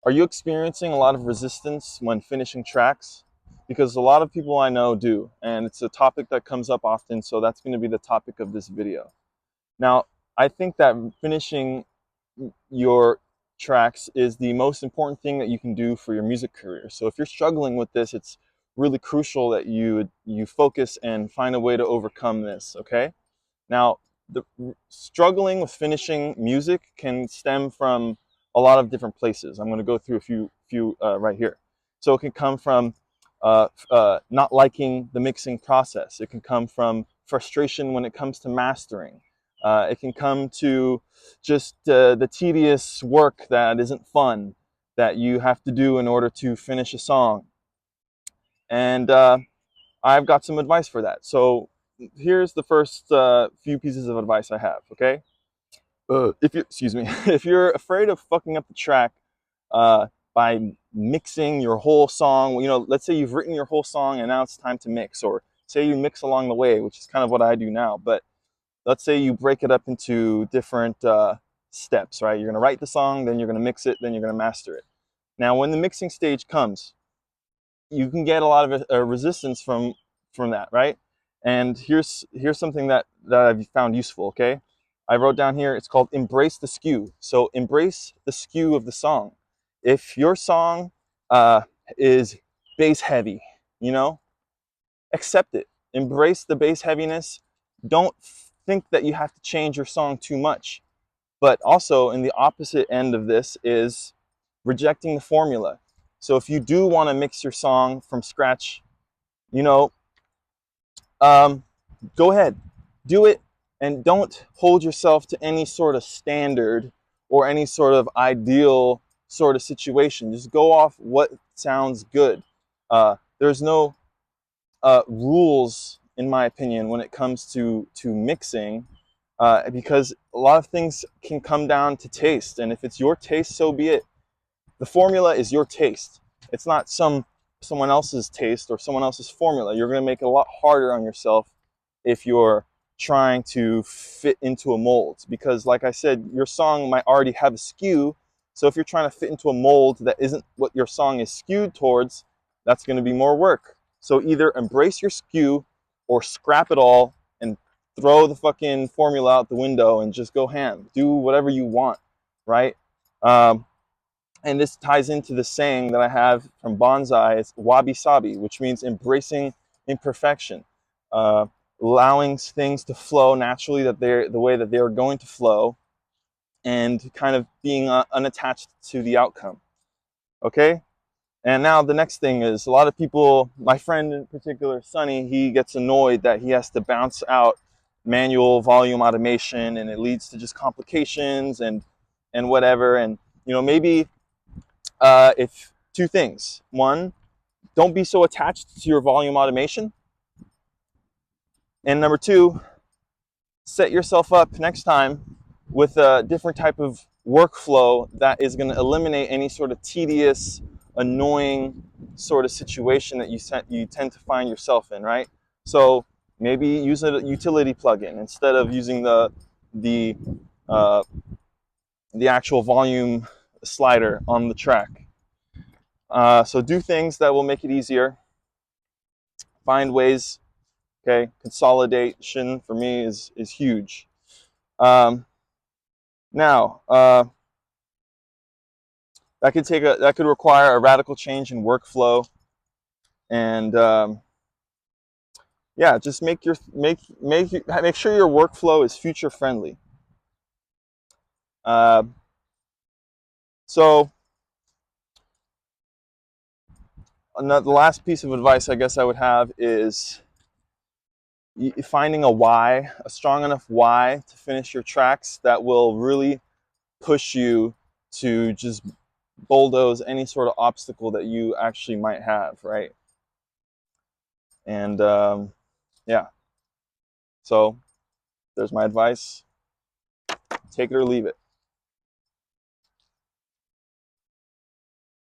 Are you experiencing a lot of resistance when finishing tracks? Because a lot of people I know do, and it's a topic that comes up often, so that's going to be the topic of this video. Now, I think that finishing your tracks is the most important thing that you can do for your music career. So if you're struggling with this, it's really crucial that you focus and find a way to overcome this, okay? Now, the struggling with finishing music can stem from a lot of different places. I'm going to go through a few right here. So it can come from not liking the mixing process. It can come from frustration when it comes to mastering. It can come to just the tedious work that isn't fun that you have to do in order to finish a song. And I've got some advice for that. So here's the first few pieces of advice I have. Okay, if you excuse me, if you're afraid of fucking up the track by mixing your whole song, let's say you've written your whole song and now it's time to mix, or say you mix along the way, which is kind of what I do now. But let's say you break it up into different steps, right? You're gonna write the song, then you're gonna mix it, then you're gonna master it. Now, when the mixing stage comes, you can get a lot of resistance from that, right? And here's something that I've found useful. Okay, I wrote down here. It's called embrace the skew. So embrace the skew of the song. If your song uh, is bass heavy, you know, accept it. Embrace the bass heaviness. Don't think that you have to change your song too much. But also, in the opposite end of this is rejecting the formula. So if you do want to mix your song from scratch, you know, um, go ahead, do it, and don't hold yourself to any sort of standard or any sort of ideal sort of situation. Just go off what sounds good. There's no rules, in my opinion, when it comes to mixing, because a lot of things can come down to taste, and if it's your taste, so be it. The formula is your taste. It's not someone else's taste or someone else's formula. You're going to make it a lot harder on yourself if you're trying to fit into a mold, because like I said, your song might already have a skew. So if you're trying to fit into a mold that isn't what your song is skewed towards, that's going to be more work. So either embrace your skew or scrap it all and throw the fucking formula out the window and just go ham. Do whatever you want, right? Um, and this ties into the saying that I have from Bonsai. It's wabi sabi, which means embracing imperfection, uh, allowing things to flow naturally, that they're the way that they are going to flow, and kind of being unattached to the outcome. Okay. And now the next thing is, a lot of people, my friend in particular, Sonny, he gets annoyed that he has to bounce out manual volume automation, and it leads to just complications and whatever. And maybe if two things. One, don't be so attached to your volume automation. And number two, set yourself up next time with a different type of workflow that is going to eliminate any sort of tedious, annoying sort of situation that you tend to find yourself in, right? So maybe use a utility plugin instead of using the uh, the actual volume slider on the track. So do things that will make it easier. Find ways. Okay, consolidation for me is huge. Um, now that could require a radical change in workflow, and yeah, just make sure your workflow is future friendly. Uh, so the last piece of advice I guess I would have is finding a strong enough why to finish your tracks that will really push you to just bulldoze any sort of obstacle that you actually might have, right? And yeah, so there's my advice. Take it or leave it.